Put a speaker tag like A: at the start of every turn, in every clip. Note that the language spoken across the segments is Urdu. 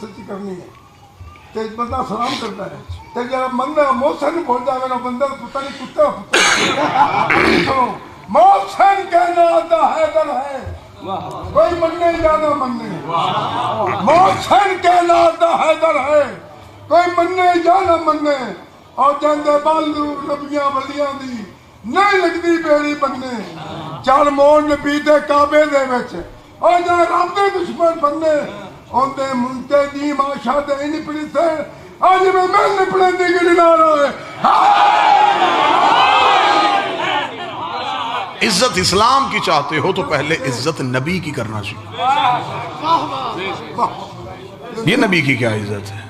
A: سچی کرنی ہے تے بندہ سلام کرتا ہے تے جب بندہ محسن بول جائے نا بندہ پتہ نہیں کتا پتہ محسن کہنا آتا حیدر ہے کوئی مننے یا نہ مننے محسن کہنا آتا حیدر ہے کوئی مننے یا نہ مننے اور جاندے بالو نبیاں ولیاں دی نہیں لگدی بیڑی بننے چار موڑ نبی دے کعبے دے وچ اور جہاں رب دے دشمن بننے اندے منتے دی ماشا دے نہیں پڑی سے آج میں نے پڑھے دی گڑی نہ رہا ہے
B: عزت اسلام کی چاہتے ہو تو پہلے عزت نبی کی کرنا چاہیے. یہ نبی کی کیا عزت ہے؟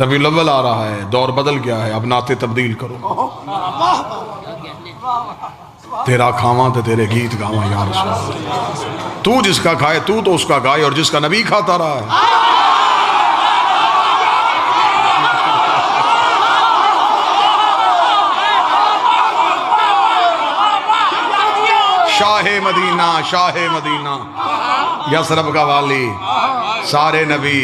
B: ربیع الاول آ رہا ہے، دور بدل گیا ہے، اب نعتیں تبدیل کرو. تیرا کھاواں تے تیرے گیت گاواں یا رسول اللہ. تو جس کا کھائے تو اس کا گائے، اور جس کا نبی کھاتا رہا ہے. شاہ مدینہ، شاہ مدینہ، یثرب کا والی، سارے نبی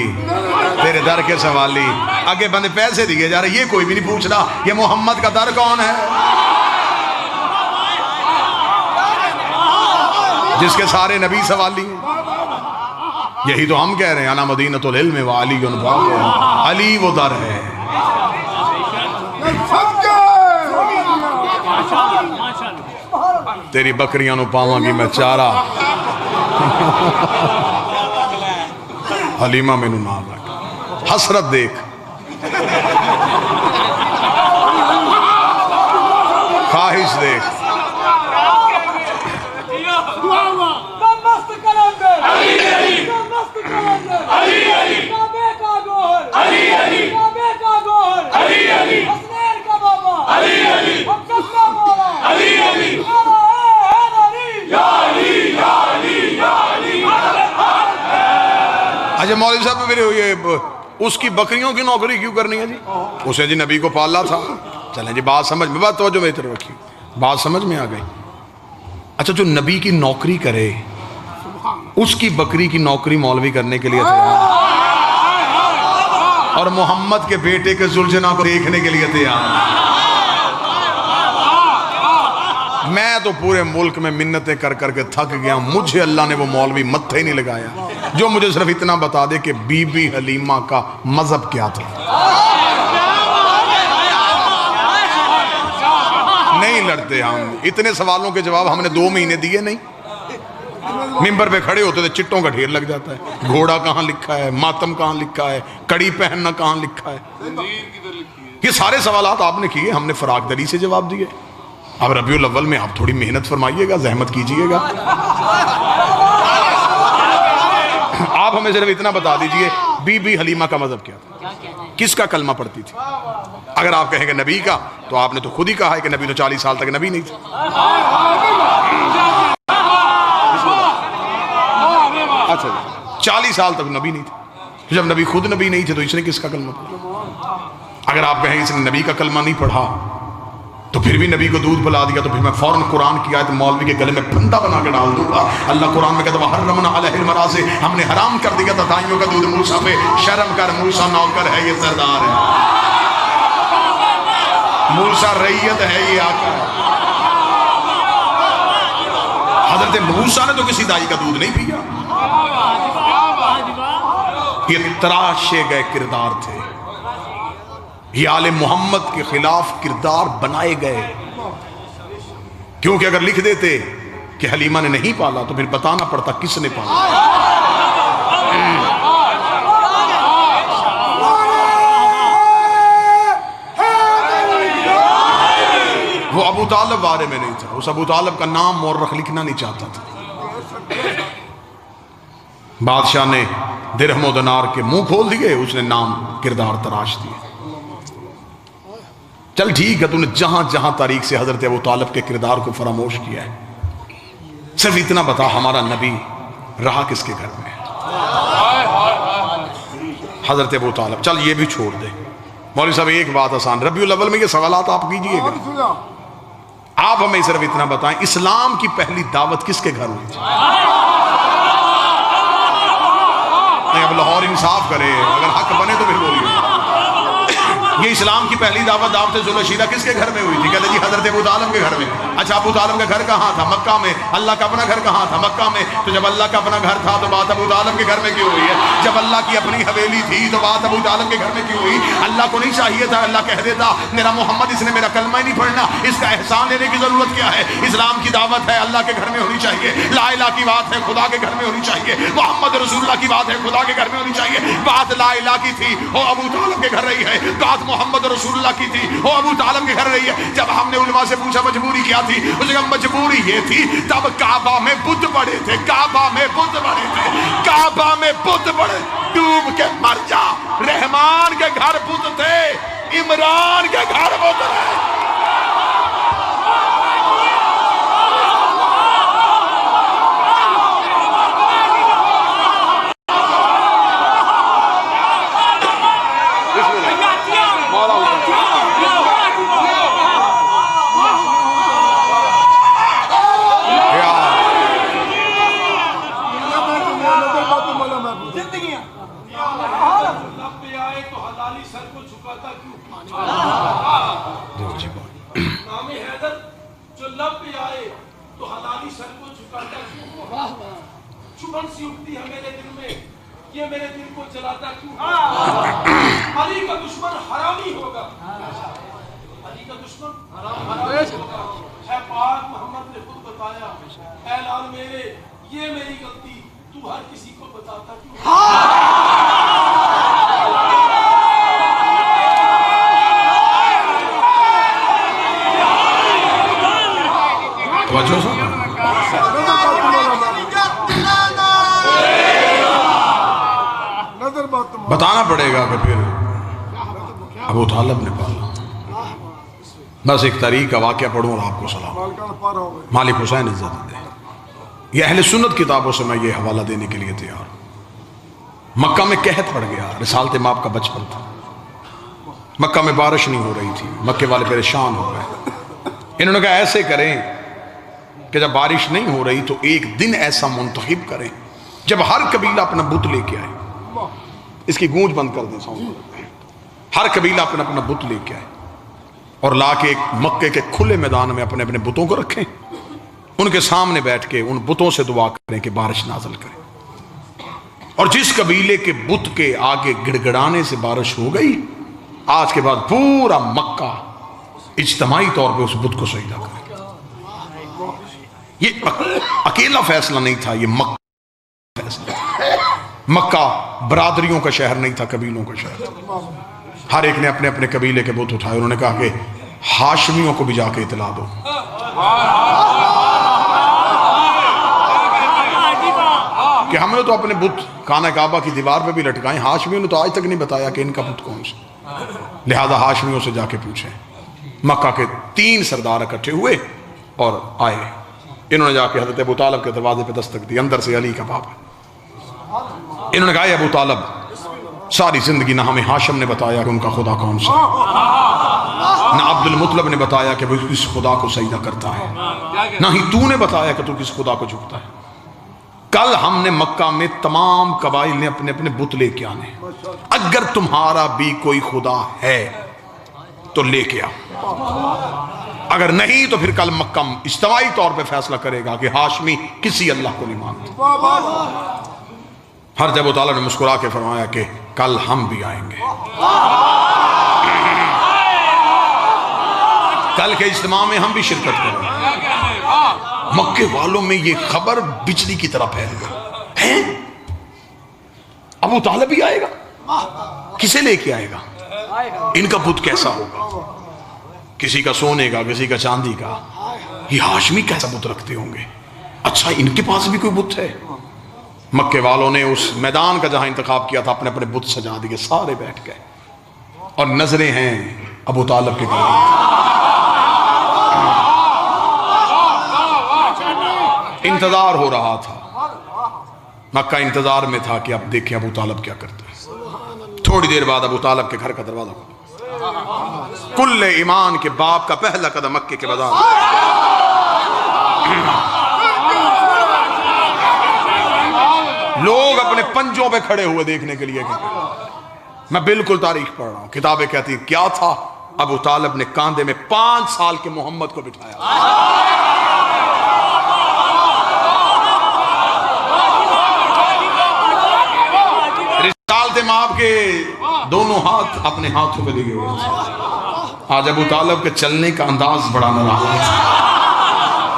B: تیرے در کے سوالی. آگے بندے پیسے دیے جا رہے، یہ کوئی بھی نہیں پوچھ رہا یہ محمد کا در کون ہے جس کے سارے نبی سوالی ہیں. یہی تو ہم کہہ رہے ہیں انا مدینۃ العلم و علی باب، علی وہ در ہے. تیری بکریاں نو پاواں گی میں چارہ، حلیمہ میں نو نام رکھ. حسرت دیکھ، خواہش دیکھ. اچھا مولوی صاحب میرے اس کی بکریوں کی نوکری کیوں کرنی ہے جی؟ اسے جی نبی کو پالا تھا. چلیں جی بات سمجھ میں، بات توجہ میری طرف رکھی، بات سمجھ میں آ گئی. اچھا جو نبی کی نوکری کرے اس کی بکری کی نوکری مولوی کرنے کے لیے تیار، اور محمد کے بیٹے کے زلجنا کو دیکھنے کے لیے تیار. میں تو پورے ملک میں منتیں کر کر کے تھک گیا، مجھے اللہ نے وہ مولوی متھے ہی نہیں لگایا جو مجھے صرف اتنا بتا دے کہ بی بی حلیمہ کا مذہب کیا تھا. نہیں لڑتے ہم، اتنے سوالوں کے جواب ہم نے 2 مہینے دیے نہیں. ممبر پہ کھڑے ہوتے تھے چٹوں کا ڈھیر لگ جاتا ہے، گھوڑا کہاں لکھا ہے، ماتم کہاں لکھا ہے، کڑی پہننا کہاں لکھا ہے. یہ سارے سوالات آپ نے کیے، ہم نے فراق دلی سے جواب دیے. اب ربیع الاول میں آپ تھوڑی محنت فرمائیے گا، زحمت کیجئے گا. آپ ہمیں صرف اتنا بتا دیجئے بی بی حلیمہ کا مذہب کیا تھا، کس کا کلمہ پڑھتی تھی. اگر آپ کہیں گے نبی کا، تو آپ نے تو خود ہی کہا ہے کہ نبی تو 40 سال تک نبی نہیں تھا. اچھا 40 سال تک نبی نہیں تھا. جب نبی خود نبی نہیں تھے تو اس نے کس کا کلمہ پڑھا؟ اگر آپ کہیں اس نے نبی کا کلمہ نہیں پڑھا تو پھر بھی نبی کو دودھ پلا دیا، تو پھر میں فوراً قرآن کی آیت مولوی کے گلے میں پھندا بنا کے ڈال دوں گا. اللہ قرآن میں کہتا ہے وَحَرَّمْنَا عَلَيْهِ الْمَرَاضِعَ، ہم نے حرام کر دیا تھا دائیوں کا دودھ موسیٰ پہ. شرم کر، موسیٰ نوکر ہے، یہ سردار ہے. موسیٰ رعیت ہے، یہ آقا ہے. حضرت موسیٰ نے تو کسی دائی کا دودھ نہیں پیا. یہ تراشے گئے کردار تھے، یہ آل محمد کے خلاف کردار بنائے گئے. کیونکہ اگر لکھ دیتے کہ حلیمہ نے نہیں پالا تو پھر بتانا پڑتا کس نے پالا. وہ ابو طالب بارے میں نہیں تھا، اس ابو طالب کا نام مورخ لکھنا نہیں چاہتا تھا. بادشاہ نے درہم و دینار کے منہ کھول دیے، اس نے نام کردار تراش دیے. چل ٹھیک ہے، تو نے جہاں جہاں تاریخ سے حضرت ابو طالب کے کردار کو فراموش کیا ہے، صرف اتنا بتا ہمارا نبی رہا کس کے گھر میں؟ حضرت ابو طالب. چل یہ بھی چھوڑ دے مولوی صاحب، ایک بات آسان، ربیع الاول میں یہ سوالات آپ کیجئے گا. آپ ہمیں صرف اتنا بتائیں اسلام کی پہلی دعوت کس کے گھر ہوئی تھی؟ اب لاہور انصاف کرے، اگر حق بنے تو پھر بولیے۔ یہ اسلام کی پہلی دعوت دعوت ذوالشیرہ کس کے گھر میں ہوئی تھی؟ کہتے جی حضرت ابو طالب کے گھر میں۔ اچھا ابو طالب کا گھر کہاں تھا؟ مکہ میں۔ اللہ کا اپنا گھر کہاں تھا؟ مکہ میں۔ تو جب اللہ کا اپنا گھر تھا تو بات ابو طالب کے گھر میں کیوں ہوئی ہے؟ جب اللہ کی اپنی حویلی تھی تو بات ابو طالب کے گھر میں کیوں ہوئی؟ اللہ کو نہیں چاہیے تھا اللہ کہہ دیتا میرا محمد اس نے میرا کلمہ ہی نہیں پڑھنا، اس کا احسان لینے کی ضرورت کیا ہے؟ اسلام کی دعوت ہے، اللہ کے گھر میں ہونی چاہیے۔ لا الہ کی بات ہے، خدا کے گھر میں ہونی چاہیے۔ محمد رسول اللہ کی بات ہے، خدا کے گھر میں ہونی چاہیے۔ بات لا الہ کی تھی وہ ابو طالب کے گھر رہی ہے، بات محمد رسول اللہ کی تھی وہ ابو طالب کے گھر رہی ہے۔ جب ہم نے علماء سے پوچھا مجبوری کیا تھی، اس نے مجبوری یہ تھی تب کعبہ میں بت پڑے تھے، کعبہ میں بت پڑے تھے، کعبہ میں بت پڑے، ڈوب کے مر جا۔ رحمان کے گھر بت تھے، عمران کے گھر بت رہے۔
C: چبھن سی اٹھتی ہے میرے دل میں، یہ میرے دل کو جلاتا کیوں؟ علی کا دشمن حرامی ہوگا، علی کا دشمن حرامی ہوگا۔ اے پاک محمد نے خود بتایا، اے لال میرے یہ میری غلطی تو ہر کسی کو بتاتا کیوں؟
B: توجہ سے بتانا پڑے گا کہ پھر ابو طالب نے پالا۔ بس ایک تاریخ کا واقعہ پڑھوں اور آپ کو سلام۔ مالک حسین عزت دے، یہ اہل سنت کتابوں سے میں یہ حوالہ دینے کے لیے تیار ہوں۔ مکہ میں قحط پڑ گیا، رسالت مآب کا بچپن تھا، مکہ میں بارش نہیں ہو رہی تھی، مکے والے پریشان ہو گئے۔ انہوں نے کہا ایسے کریں کہ جب بارش نہیں ہو رہی تو ایک دن ایسا منتخب کریں جب ہر قبیلہ اپنا بت لے کے آئے۔ اس کی گونج بند کر دیں، ہر قبیلہ اپنا اپنا بت لے کے آئے اور لا کے ایک مکے کے کھلے میدان میں اپنے اپنے بتوں کو رکھیں، ان کے سامنے بیٹھ کے ان بتوں سے دعا کریں کہ بارش نازل کریں۔ اور جس قبیلے کے بت کے آگے گڑ گڑانے سے بارش ہو گئی، آج کے بعد پورا مکہ اجتماعی طور پہ اس بت کو سجدہ کرے۔ یہ اکیلا فیصلہ نہیں تھا، یہ مکہ فیصلہ تھا۔ مکہ برادریوں کا شہر نہیں تھا، قبیلوں کا شہر تھا۔ ہر ایک نے اپنے اپنے قبیلے کے بت اٹھائے، انہوں نے کہا کہ ہاشمیوں کو بھی جا کے اطلاع دو۔ کہ ہم نے تو اپنے بت خانہ کعبہ کی دیوار پہ بھی لٹکائیں، ہاشمیوں نے تو آج تک نہیں بتایا کہ ان کا بت کون سا، لہذا ہاشمیوں سے جا کے پوچھیں۔ مکہ کے 3 سردار اکٹھے ہوئے اور آئے، انہوں نے جا کے حضرت ابو طالب کے دروازے پہ دستک دی، اندر سے علی کا باپ ہے۔ انہوں نے کہا ابو طالب ساری زندگی نہ ہمیں ہاشم نے بتایا کہ ان کا خدا کون سا، نہ عبد المطلب نے بتایا کہ وہ کس خدا کو سجدہ کرتا ہے، نہ ہی تو نے بتایا کہ تو کس خدا کو جھکتا ہے۔ کل ہم نے مکہ میں تمام قبائل نے اپنے اپنے بت لے کے آنے، اگر تمہارا بھی کوئی خدا ہے تو لے کے آؤ، اگر نہیں تو پھر کل مکہ اجتماعی طور پہ فیصلہ کرے گا کہ ہاشمی کسی اللہ کو نہیں مانتے۔ ہر جب ابو طالب نے مسکرا کے فرمایا کہ کل ہم بھی آئیں گے، کل کے اجتماع میں ہم بھی شرکت کریں گے۔ مکے والوں میں یہ خبر بجلی کی طرح پھیل گئی، ابو طالب بھی آئے گا، کسے لے کے آئے گا، ان کا بت کیسا ہوگا، کسی کا سونے کا، کسی کا چاندی کا، یہ ہاشمی کیسا بت رکھتے ہوں گے، اچھا ان کے پاس بھی کوئی بت ہے۔ مکے والوں نے اس میدان کا جہاں انتخاب کیا تھا اپنے اپنے بت سجا دیے، سارے بیٹھ گئے اور نظریں ہیں ابو طالب کے گھر۔ انتظار ہو رہا تھا، مکہ انتظار میں تھا کہ اب دیکھیں ابو طالب کیا کرتا ہے۔ تھوڑی دیر بعد ابو طالب کے گھر کا دروازہ کھلا، کل ایمان کے باپ کا پہلا قدم مکے کے بازار۔ لوگ اپنے پنجوں پہ کھڑے ہوئے دیکھنے کے لیے میں بالکل تاریخ پڑھ رہا ہوں. کتابیں کہتی ہیں کیا تھا. ابو طالب نے کاندھے میں 5 سال کے محمد کو بٹھایا. رسالت مآب کے دونوں ہاتھ اپنے ہاتھوں پہ لگے ہوئے تھے. آج ابو طالب کے چلنے کا انداز بڑا نرالا ہے.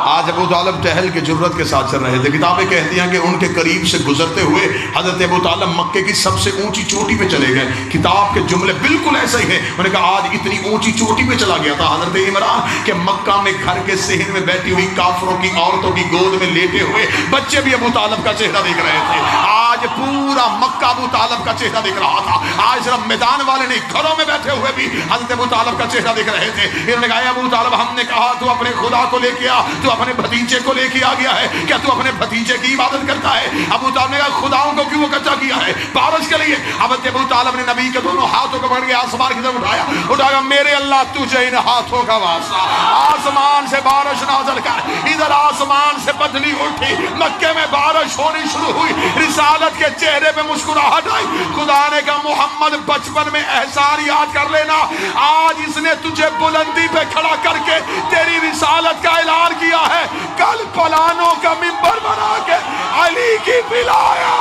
B: آج ابو طالب ٹہل کے جرت کے ساتھ چل رہے تھے. کتابیں کہتی ہیں کہ ان کے قریب سے گزرتے ہوئے حضرت ابو طالب مکے کی سب سے اونچی چوٹی پہ چلے گئے. کتاب کے جملے بالکل ایسا ہی ہیں. انہوں نے کہا آج اتنی اونچی چوٹی پہ چلا گیا تھا حضرت عمران کہ مکہ میں گھر کے صحن میں بیٹھی ہوئی کافروں کی عورتوں کی گود میں لیٹے ہوئے بچے بھی ابو طالب کا چہرہ دیکھ رہے تھے. آج پورا مکہ ابو طالب کا چہرہ دیکھ رہا تھا. آج صرف میدان والے نہیں گھروں میں بیٹھے ہوئے بھی حضرت ابو طالب کا چہرہ دیکھ رہے تھے. انہوں نے کہا ابو طالب ہم نے کہا تو اپنے خدا کو لے کے آ, تو اپنے بھتیجے کو لے کے آ گیا ہے. کیا تو اپنے بھتیجے کی عبادت کرتا ہے؟ ابو طالب نے کہا خداؤں کو کیوں اکٹھا کیا ہے؟ بارش کے لیے. حضرت ابو طالب نے نبی کے دونوں ہاتھوں کو پکڑ کے آسمان کی طرف اٹھایا. میرے اللہ تجھے ان ہاتھوں کا واسطہ, آسمان سے بارش نازل کر. ادھر آسمان سے بدلی اٹھی, مکے میں بارش ہونی شروع ہوئی. رسالت کے چہرے پہ مسکراہٹ آئی. خدا نے کہا محمد بچپن میں احسان یاد کر لینا, آج اس نے تجھے بلندی پہ کھڑا کر کے تیری رسالت کا اعلان کیا ہے. کل پلانوں کا منبر بنا کے علی کی پلایا.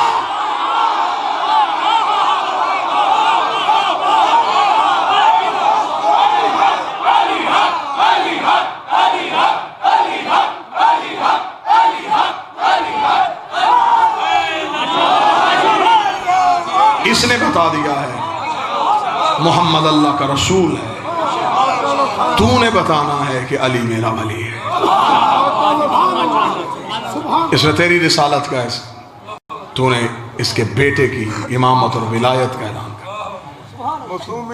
B: اس نے بتا دیا ہے محمد اللہ کا رسول ہے. تو نے بتانا ہے کہ علی میرا ولی ہے. اس نے تیری رسالت کا ہے, تو نے اس کے بیٹے کی امامت اور ولایت کا اعلان کر.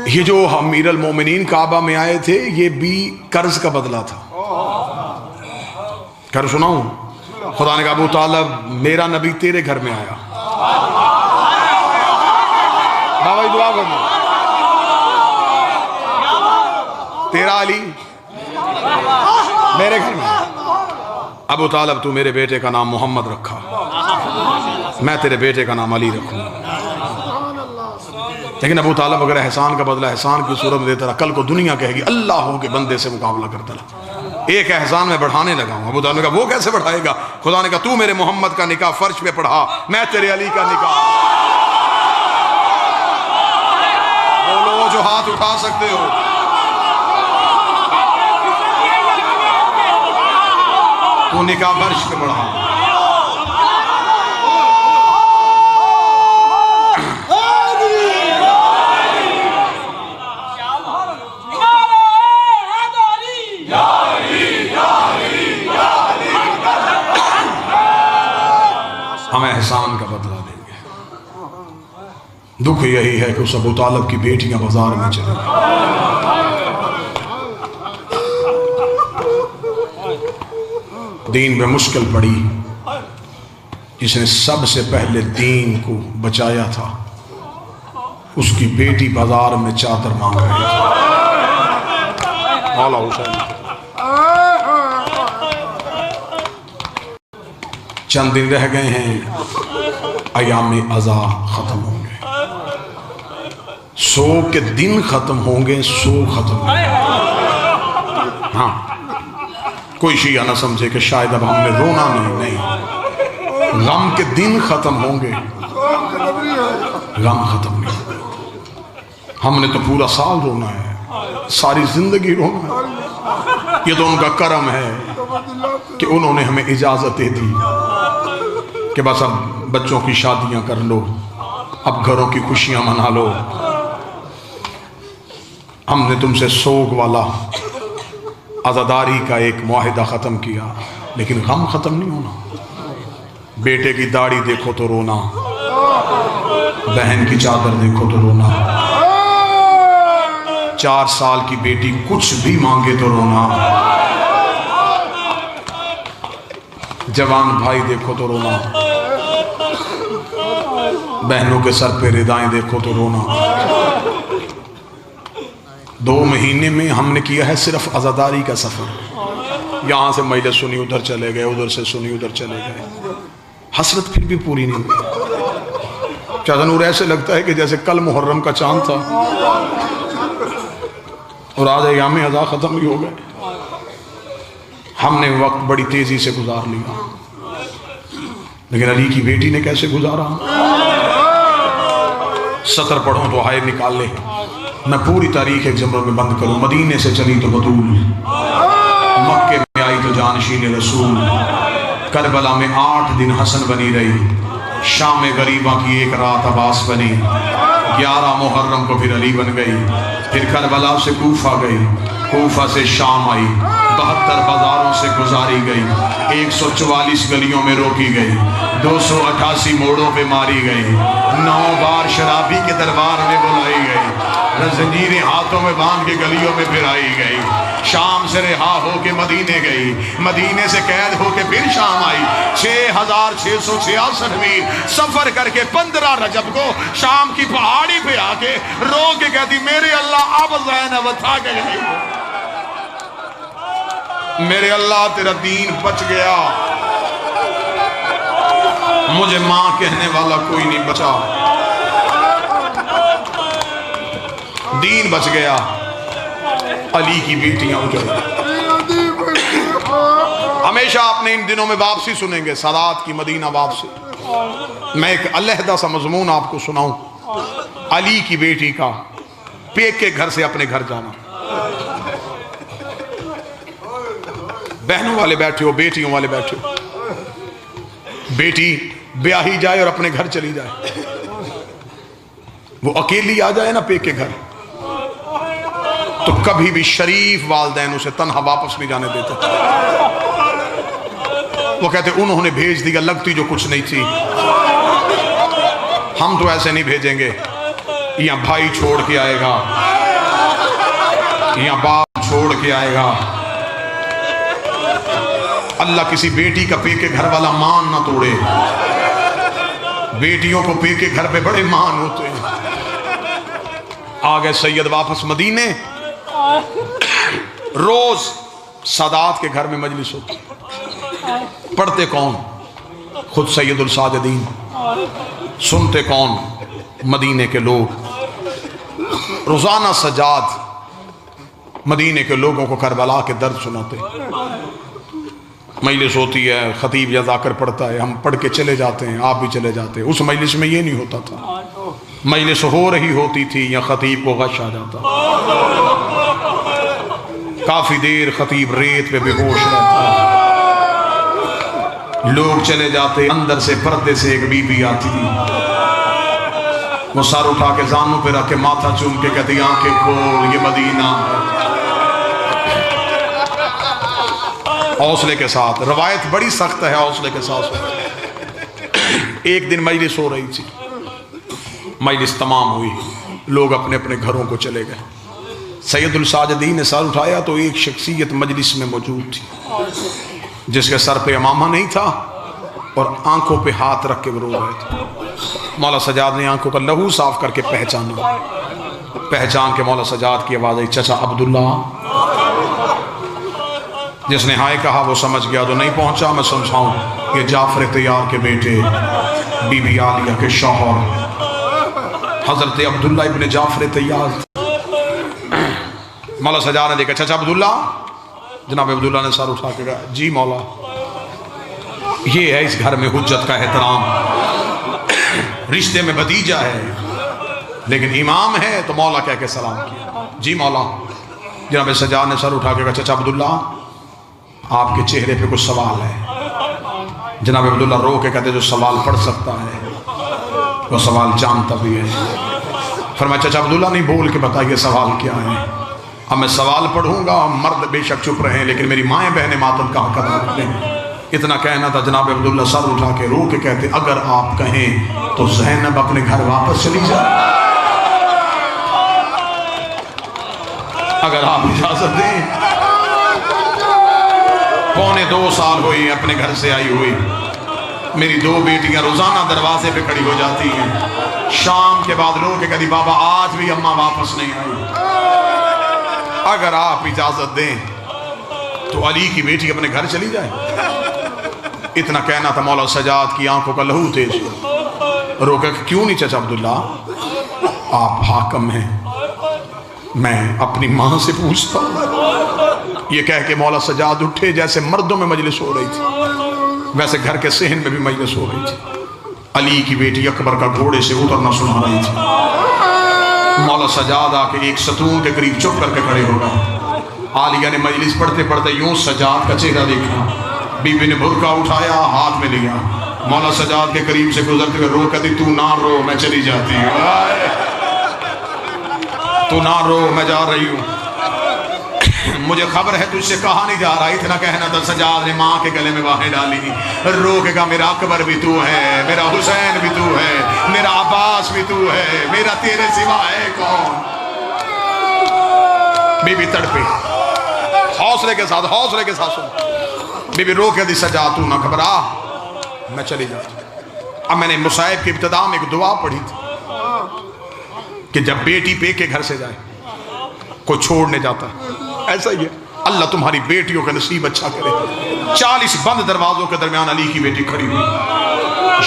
B: یہ جو امیر المومنین کعبہ میں آئے تھے یہ بھی قرض کا بدلہ تھا. قرض سناؤں, خدا نے کہا ابو طالب میرا نبی تیرے گھر میں آیا, بابا دعا کرنا, تیرا علی میرے گھر میں. ابو طالب تو میرے بیٹے کا نام محمد رکھا, میں تیرے بیٹے کا نام علی رکھوں. لیکن ابو طالب اگر احسان کا بدلہ احسان کی صورت میں دیتا رہا, کل کو دنیا کہے گی اللہ ہو کے بندے سے مقابلہ کرتا رہا. ایک احسان میں بڑھانے لگا ہوں. ابو طالب نے کہا وہ کیسے بڑھائے گا؟ خدا نے کہا تو میرے محمد کا نکاح فرش پہ پڑھا, میں تیرے علی کا نکاح. بولو جو ہاتھ اٹھا سکتے ہو. تو نکاح فرش پہ پڑھا. ہم احسان کا بدلہ دیں گے. دکھ یہی ہے کہ اس ابو طالب کی بیٹیاں بازار میں چلیں گی. دین میں مشکل پڑی, جس نے سب سے پہلے دین کو بچایا تھا اس کی بیٹی بازار میں چادر مانگ رہی تھی. مولا حسین چند دن رہ گئے ہیں, ایام عزا ختم ہوں گے, سو کے دن ختم ہوں گے, سو ختم ہوں گے. ہاں کوئی شیعہ نہ سمجھے کہ شاید اب ہم نے رونا نہیں, غم کے دن ختم ہوں گے, غم ختم نہیں. ہم نے تو پورا سال رونا ہے, ساری زندگی رونا ہے. یہ تو ان کا کرم ہے کہ انہوں نے ہمیں اجازت دے دی کہ بس اب بچوں کی شادیاں کر لو, اب گھروں کی خوشیاں منا لو. ہم نے تم سے سوگ والا عزاداری کا ایک معاہدہ ختم کیا, لیکن غم ختم نہیں ہونا. بیٹے کی داڑھی دیکھو تو رونا, بہن کی چادر دیکھو تو رونا, 4 سال کی بیٹی کچھ بھی مانگے تو رونا, جوان بھائی دیکھو تو رونا, بہنوں کے سر پہ ردائیں دیکھو تو رونا. 2 مہینے میں ہم نے کیا ہے صرف عزاداری کا سفر. یہاں سے مجلس سنی ادھر چلے گئے, ادھر سے سنی ادھر چلے گئے, حسرت پھر بھی پوری نہیں ہوئی. چاچا نور ایسے لگتا ہے کہ جیسے کل محرم کا چاند تھا اور آج ایام ازا ختم بھی ہو گئے. ہم نے وقت بڑی تیزی سے گزار لیا، لیکن علی کی بیٹی نے کیسے گزارا؟ سطر پڑھوں تو آئے نکال لے. میں پوری تاریخ ایک جملے میں بند کروں. مدینے سے چلی تو بطول، مکے میں آئی تو جانشین رسول، کربلا میں 8 دن حسن بنی رہی، شام غریبہ کی 1 رات عباس بنی، 11 محرم کو پھر علی بن گئی، پھر کربلا سے کوفہ گئی، کوفہ سے شام آئی، 72 بازاروں سے گزاری گئی، 144 گلیوں میں روکی گئی، 288 موڑوں پہ ماری گئی، 9 بار شرابی کے دربار میں بلائی گئی، زنجیریں ہاتھوں میں باندھ کے گلیوں میں پھرائی گئی، شام سے رہا ہو کے مدینے گئی، مدینے سے قید ہو کے پھر شام آئی، 6666 میل سفر کر کے 15 رجب کو شام کی پہاڑی پہ آ کے رو کے کہتی میرے اللہ اب زینب تھا کہ نہیں، میرے اللہ تیرا دین بچ گیا، مجھے ماں کہنے والا کوئی نہیں بچا، دین بچ گیا، علی کی بیٹیاں اجڑ. ہمیشہ آپ نے ان دنوں میں واپسی سنیں گے، سادات کی مدینہ واپسی. میں ایک علیحدہ سا مضمون آپ کو سناؤں، علی کی بیٹی کا پیک کے گھر سے اپنے گھر جانا. بہنوں والے بیٹھے ہو، بیٹیوں والے بیٹھے ہو، بیٹی بیاہی جائے اور اپنے گھر چلی جائے، وہ اکیلی آ جائے نا پیک کے گھر، تو کبھی بھی شریف والدین اسے تنہا واپس نہیں جانے دیتے. وہ کہتے انہوں نے بھیج دیا، لگتی جو کچھ نہیں تھی، ہم تو ایسے نہیں بھیجیں گے. یہاں بھائی چھوڑ کے آئے گا، یہاں باپ چھوڑ کے آئے گا. اللہ کسی بیٹی کا پے کے گھر والا مان نہ توڑے. بیٹیوں کو پے کے گھر پہ بڑے مان ہوتے ہیں. آگے سید واپس مدینے، روز سادات کے گھر میں مجلس ہوتی، پڑھتے کون؟ خود سید الساجدین، سنتے کون؟ مدینے کے لوگ. روزانہ سجاد مدینے کے لوگوں کو کربلا کے درد سناتے. مجلس ہوتی ہے، خطیب یا ذاکر پڑھتا ہے، ہم پڑھ کے چلے جاتے ہیں، آپ بھی چلے جاتے ہیں. اس مجلس میں یہ نہیں ہوتا تھا، مجلس ہو رہی ہوتی تھی یا خطیب کو غش آ جاتا، کافی دیر خطیب ریت پہ بے ہوش رہتا، لوگ چلے جاتے. اندر سے پردے سے ایک بی بی آتی، وہ سر اٹھا کے زانوں پہ رکھ کے ماتھا چوم کے کہتی آنکھیں کھول، یہ مدینہ. حوصلے کے ساتھ، روایت بڑی سخت ہے، حوصلے کے ساتھ. ایک دن مجلس ہو رہی تھی، مجلس تمام ہوئی، لوگ اپنے اپنے گھروں کو چلے گئے. سید الساجدین نے سر اٹھایا تو ایک شخصیت مجلس میں موجود تھی جس کے سر پہ امامہ نہیں تھا اور آنکھوں پہ ہاتھ رکھ کے رو رہے تھے. مولا سجاد نے آنکھوں کا لہو صاف کر کے پہچانا. پہچان کے مولا سجاد کی آواز آئی، چچا عبداللہ. جس نے ہائے کہا وہ سمجھ گیا، جو نہیں پہنچا میں سمجھاؤں، یہ جعفر طیار کے بیٹے، بی بی عالیہ کے شوہر حضرت عبداللہ ابن جعفر طیار. مولا سجاد نے دیکھا، چچا عبداللہ. جناب عبداللہ نے سر اٹھا کے کہا، جی مولا. یہ ہے اس گھر میں حجت کا احترام. رشتے میں بھتیجا ہے لیکن امام ہے، تو مولا کہہ کے سلام کیا. جی مولا. جناب سجاد نے سر اٹھا کے کہا، چچا عبداللہ آپ کے چہرے پہ کچھ سوال ہے. جناب عبداللہ رو کے کہتے جو سوال پڑھ سکتا ہے وہ سوال جانتا بھی ہے. فرمایا چچا عبداللہ نہیں بول کے بتائیے سوال کیا ہے. اب میں سوال پڑھوں گا، مرد بے شک چپ رہیں لیکن میری مائیں بہنیں ماتم کا حق ادا کریں. اتنا کہنا تھا. جناب عبداللہ سر اٹھا کے رو کے کہتے اگر آپ کہیں تو زینب اپنے گھر واپس چلی جائے، اگر آپ اجازت دیں. 2.25 سال ہوئی اپنے گھر سے آئی ہوئی. میری 2 بیٹیاں روزانہ دروازے پہ کھڑی ہو جاتی ہیں. شام کے بعد رو کے کہتی بابا آج بھی اماں واپس نہیں آئی، اگر آپ اجازت دیں تو علی کی بیٹی اپنے گھر چلی جائے. اتنا کہنا تھا. مولا سجاد کی آنکھوں کا لہو تیز ہوا. روکا کہ کیوں نہیں چچا عبداللہ، آپ حاکم ہیں، میں اپنی ماں سے پوچھتا ہوں۔ یہ کہہ کے مولا سجاد اٹھے، جیسے مردوں میں مجلس ہو رہی تھی ویسے گھر کے صحن میں بھی مجلس ہو رہی تھی۔ علی کی بیٹی اکبر کا گھوڑے سے اترنا سنا رہی تھی۔ مولا سجاد آ کے ایک ستون کے قریب چپ کر کے کھڑے ہو گئے۔ عالیہ نے مجلس پڑھتے پڑھتے یوں سجاد کا چہرہ دیکھا، بی بی نے برقع اٹھایا، ہاتھ میں لیا، مولا سجاد کے قریب سے گزرتے ہوئے رو کہتی تو نہ رو میں چلی جاتی ہوں، تو نہ رو میں جا رہی ہوں، مجھے خبر ہے تجھ سے کہا نہیں جا رہا، اتنا کہنا تھا سجاد نے ماں کے گلے میں باہیں ڈالی، رو کے کہا میرا اکبر بھی تو ہے، میرا حسین بھی تو ہے، میرا عباس بھی تو ہے، میرا تیرے سوا ہے کون؟ بی بی تڑپی، حوصلے کے ساتھ سن، بی بی رو کے دی سجاد تو نہ گھبرا میں چلی جاتی۔ اب میں نے مصائب کی ابتدا میں ایک دعا پڑھی تھی کہ جب بیٹی پے کے گھر سے جائے کوئی چھوڑنے جاتا ہے، ایسا ہی ہے، اللہ تمہاری بیٹیوں کا نصیب اچھا کرے۔ 40 بند دروازوں کے درمیان علی کی بیٹی کھڑی ہوئی،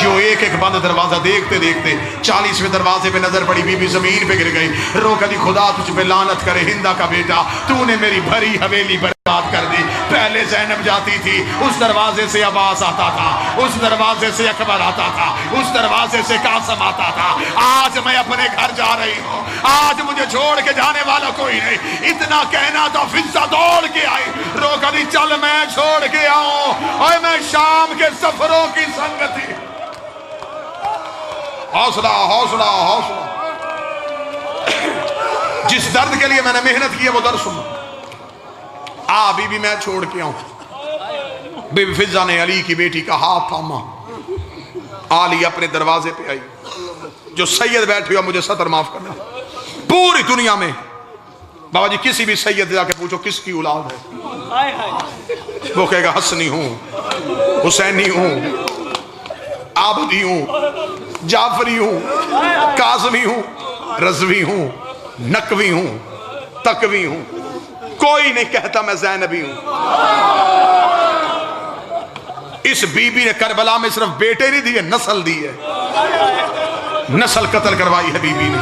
B: یوں ایک ایک بند دروازہ دیکھتے دیکھتے 40ویں دروازے پہ نظر پڑی، بی بی زمین پہ گر گئی، رو کہتی خدا تجھ پہ لعنت کرے ہندا کا بیٹا، تو نے میری بھری حویلی برباد کر دی۔ پہلے زینب جاتی تھی، اس دروازے سے عباس آتا تھا، اس دروازے سے اکبر آتا تھا، اس دروازے سے قاسم آتا تھا، آج میں اپنے گھر جا رہی ہوں، آج مجھے چھوڑ کے جانے والا کوئی نہیں۔ اتنا کہنا تھا فضہ دوڑ کے آئی، رو کہتی چل میں چھوڑ کے آؤں، اور میں شام کے سفروں کی سنگتی۔ حوصلہ حوصلہ حوصلہ، جس درد کے لیے میں نے محنت کی ہے وہ درد سنو۔ بی بی میں چھوڑ کے آؤں، بی بی فضہ نے علی کی بیٹی کا ہاتھ تھاما، علی اپنے دروازے پہ آئی، جو سید بیٹھے ہوا مجھے سطر معاف کرنا، پوری دنیا میں بابا جی کسی بھی سید جا کے پوچھو کس کی اولاد ہے، وہ کہے گا حسنی ہوں، حسینی ہوں، عابدی ہوں، جعفری ہوں، کاظمی ہوں، رضوی ہوں، نقوی ہوں، تقوی ہوں، کوئی نہیں کہتا میں زینبی ہوں۔ اس بی بی نے کربلا میں صرف بیٹے نہیں دیے، نسل دی ہے، نسل قتل کروائی ہے بی بی نے۔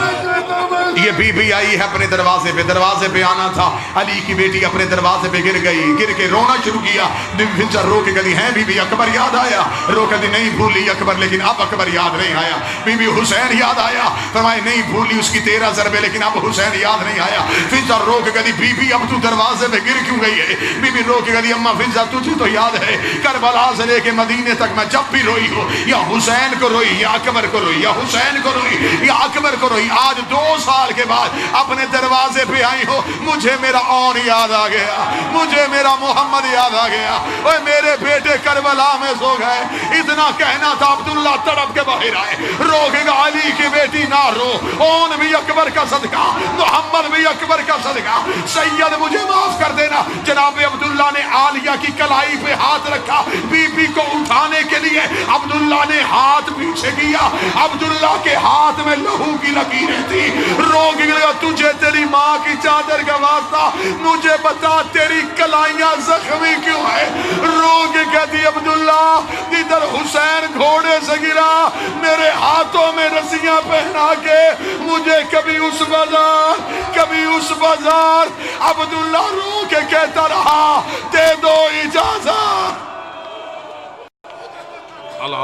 B: یہ بی بی آئی ہے اپنے دروازے پہ آنا تھا، علی کی بیٹی اپنے دروازے پہ گر گئی، گر کے رونا شروع کیا، بی بی فضہ رو کے کہتی ہیں بی بی اکبر یاد آیا، رو کہتی نہیں بھولی اکبر، لیکن اب اکبر یاد نہیں آیا۔ بی بی حسین یاد آیا، فرمائے نہیں بھولی اس کی 13 ضربے، لیکن اب حسین یاد نہیں آیا۔ فضہ رو کے کہتی بی بی اب تو دروازے پہ گر کیوں گئی ہے؟ بی بی رو کے کہتی اماں فضہ تجھے تو یاد ہے کربلا سے لے کے مدینے تک میں جب بھی روئی ہوں، یا حسین کو روئی، یا اکبر کو روئی، یا حسین کو روئی، یا اکبر کو روئی، آج 2 سال کے بعد اپنے دروازے پہ آئی ہو، مجھے میرا اون یاد آ گیا، مجھے میرا محمد یاد آ گیا، اوہ میرے بیٹے کربلا میں سو گئے۔ اتنا کہنا تھا عبداللہ تڑپ کے باہر آئے، رو کے گا علی کی بیٹی نہ رو، اون بھی اکبر کا صدقہ، محمد بھی اکبر کا صدقہ، سید مجھے معاف کر دینا۔ جناب عبداللہ نے عالیہ کی کلائی پہ ہاتھ رکھا، بی بی کو اٹھانے کے لیے عبداللہ نے ہاتھ پیچھے کیا، عبداللہ کے ہاتھ میں لہو کی لکیریں تھی، رو کے گا تجھے تیری ماں کی چادر کا واسطہ، مجھے بتا تیری کلائیاں زخمی کیوں ہے؟ رو کے کہتی عبداللہ ادھر حسین گھوڑے سے گرا، میرے ہاتھوں میں رسیاں پہنا کے مجھے کبھی اس بازار کبھی اس بازار، عبداللہ رو کے کہتا رہا دے دو اجازت۔ اللہ